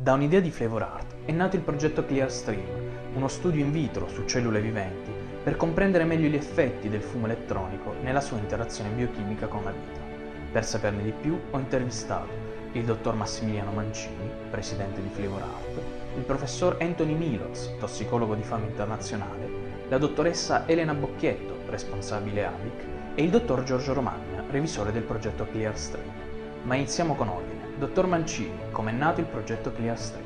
Da un'idea di Flavor Art è nato il progetto Clearstream, uno studio in vitro su cellule viventi per comprendere meglio gli effetti del fumo elettronico nella sua interazione biochimica con la vita. Per saperne di più ho intervistato il dottor Massimiliano Mancini, presidente di Flavor Art, il professor Anthony Miloz, tossicologo di fama internazionale, la dottoressa Elena Bocchietto, responsabile ABIC, e il dottor Giorgio Romagna, revisore del progetto Clearstream. Ma iniziamo con ordine. Dottor Mancini, com'è nato il progetto Clearstream?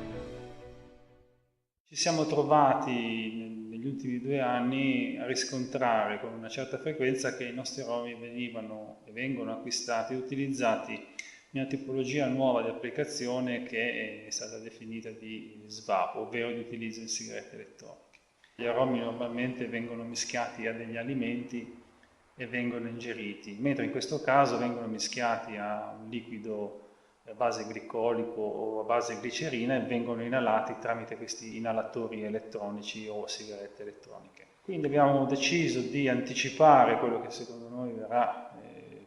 Ci siamo trovati negli ultimi 2 anni a riscontrare con una certa frequenza che i nostri aromi venivano e vengono acquistati e utilizzati in una tipologia nuova di applicazione che è stata definita di SVAP, ovvero di utilizzo in sigarette elettroniche. Gli aromi normalmente vengono mischiati a degli alimenti e vengono ingeriti, mentre in questo caso vengono mischiati a un liquido a base glicolico o a base glicerina e vengono inalati tramite questi inalatori elettronici o sigarette elettroniche. Quindi abbiamo deciso di anticipare quello che secondo noi verrà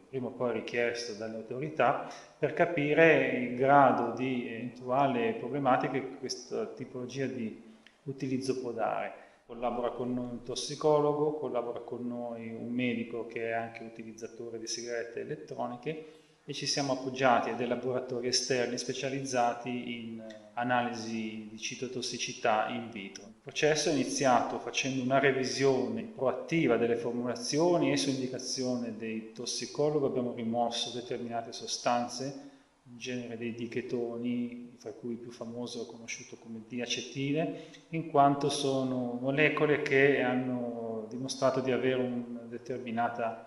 prima o poi richiesto dalle autorità per capire il grado di eventuale problematica che questa tipologia di utilizzo può dare. Collabora con noi un tossicologo, collabora con noi un medico che è anche utilizzatore di sigarette elettroniche e ci siamo appoggiati a dei laboratori esterni specializzati in analisi di citotossicità in vitro. Il processo è iniziato facendo una revisione proattiva delle formulazioni e su indicazione dei tossicologi abbiamo rimosso determinate sostanze, in genere dei dichetoni, fra cui il più famoso è conosciuto come diacetile, in quanto sono molecole che hanno dimostrato di avere una determinata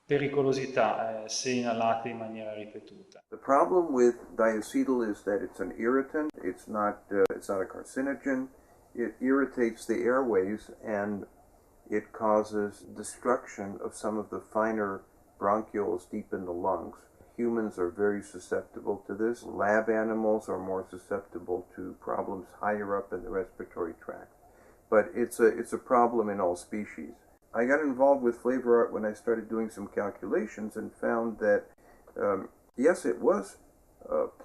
pericolosità se inalate in maniera ripetuta. The problem with diacetyl is that it's an irritant. It's not a carcinogen. It irritates the airways and it causes destruction of some of the finer bronchioles deep in the lungs. Humans are very susceptible to this. Lab animals are more susceptible to problems higher up in the respiratory tract. But it's a problem in all species. I got involved with Flavor Art when I started doing some calculations and found that, yes, it was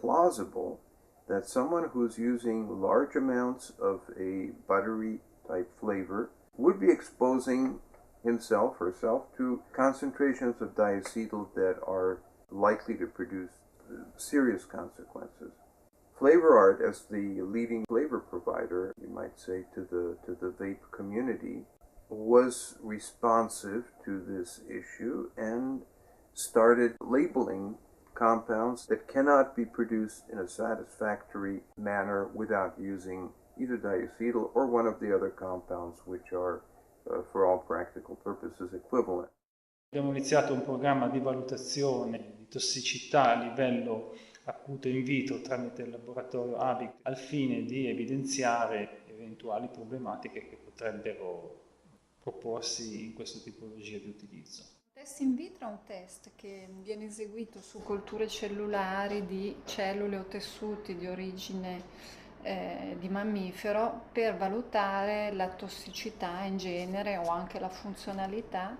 plausible that someone who's using large amounts of a buttery type flavor would be exposing himself or herself to concentrations of diacetyl that are likely to produce serious consequences. Flavor Art, as the leading flavor provider, you might say, to the vape community, was responsive to this issue and started labeling compounds that cannot be produced in a satisfactory manner without using either diacetyl or one of the other compounds which are, for all practical purposes, equivalent. Abbiamo iniziato un programma di valutazione di tossicità a livello acuto in vitro tramite il laboratorio ABIC al fine di evidenziare eventuali problematiche che potrebbero proporsi in questa tipologia di utilizzo. Il test in vitro è un test che viene eseguito su colture cellulari di cellule o tessuti di origine di mammifero per valutare la tossicità in genere o anche la funzionalità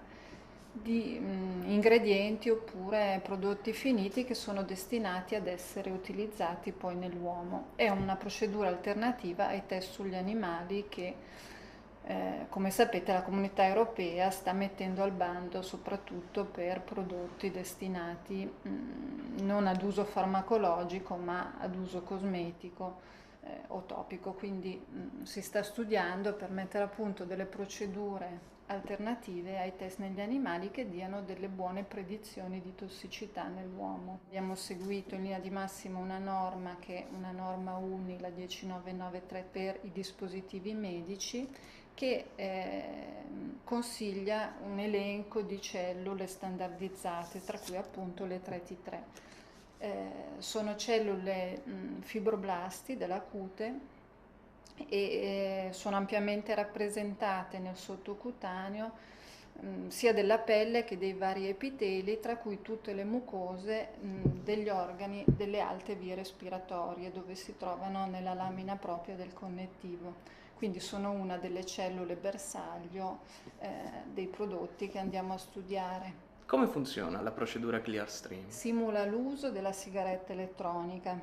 di ingredienti oppure prodotti finiti che sono destinati ad essere utilizzati poi nell'uomo. È una procedura alternativa ai test sugli animali che come sapete la Comunità Europea sta mettendo al bando soprattutto per prodotti destinati non ad uso farmacologico ma ad uso cosmetico o topico, quindi si sta studiando per mettere a punto delle procedure alternative ai test negli animali che diano delle buone predizioni di tossicità nell'uomo. Abbiamo seguito in linea di massima una norma che è una norma UNI, la 10993 per i dispositivi medici, che consiglia un elenco di cellule standardizzate, tra cui appunto le 3T3. Sono cellule fibroblasti della cute e sono ampiamente rappresentate nel sottocutaneo sia della pelle che dei vari epiteli, tra cui tutte le mucose degli organi delle alte vie respiratorie, dove si trovano nella lamina propria del connettivo. Quindi sono una delle cellule bersaglio dei prodotti che andiamo a studiare. Come funziona la procedura Clearstream? Simula l'uso della sigaretta elettronica,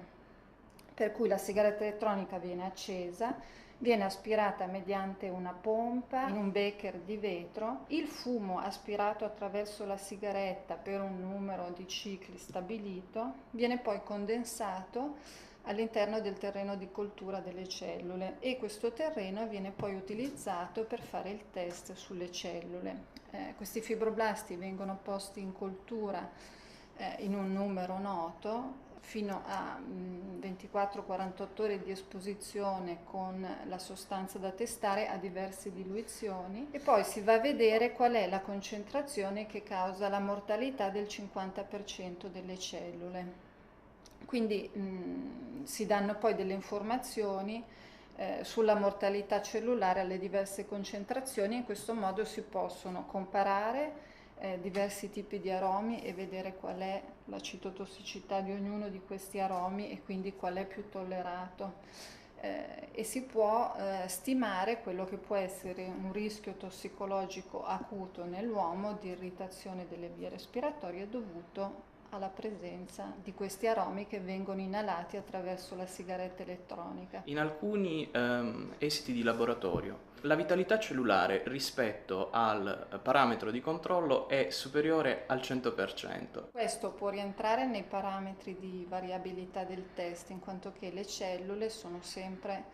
per cui la sigaretta elettronica viene accesa, viene aspirata mediante una pompa in un becker di vetro, il fumo aspirato attraverso la sigaretta per un numero di cicli stabilito viene poi condensato all'interno del terreno di coltura delle cellule e questo terreno viene poi utilizzato per fare il test sulle cellule. Questi fibroblasti vengono posti in coltura in un numero noto fino a 24-48 ore di esposizione con la sostanza da testare a diverse diluizioni e poi si va a vedere qual è la concentrazione che causa la mortalità del 50% delle cellule. Quindi si danno poi delle informazioni sulla mortalità cellulare alle diverse concentrazioni e in questo modo si possono comparare diversi tipi di aromi e vedere qual è la citotossicità di ognuno di questi aromi e quindi qual è più tollerato. E si può stimare quello che può essere un rischio tossicologico acuto nell'uomo di irritazione delle vie respiratorie dovuto alla presenza di questi aromi che vengono inalati attraverso la sigaretta elettronica. In alcuni esiti di laboratorio, la vitalità cellulare rispetto al parametro di controllo è superiore al 100%. Questo può rientrare nei parametri di variabilità del test, in quanto che le cellule sono sempre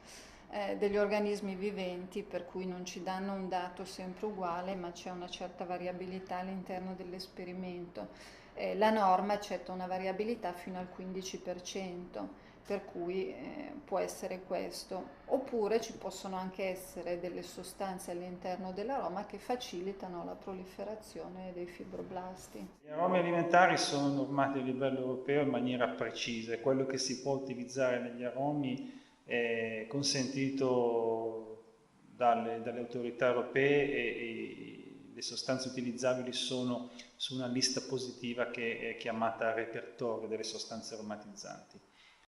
degli organismi viventi, per cui non ci danno un dato sempre uguale, ma c'è una certa variabilità all'interno dell'esperimento. La norma accetta una variabilità fino al 15%. Per cui può essere questo, oppure ci possono anche essere delle sostanze all'interno dell'aroma che facilitano la proliferazione dei fibroblasti. Gli aromi alimentari sono normati a livello europeo in maniera precisa e quello che si può utilizzare negli aromi è consentito dalle autorità europee e le sostanze utilizzabili sono su una lista positiva che è chiamata repertorio delle sostanze aromatizzanti.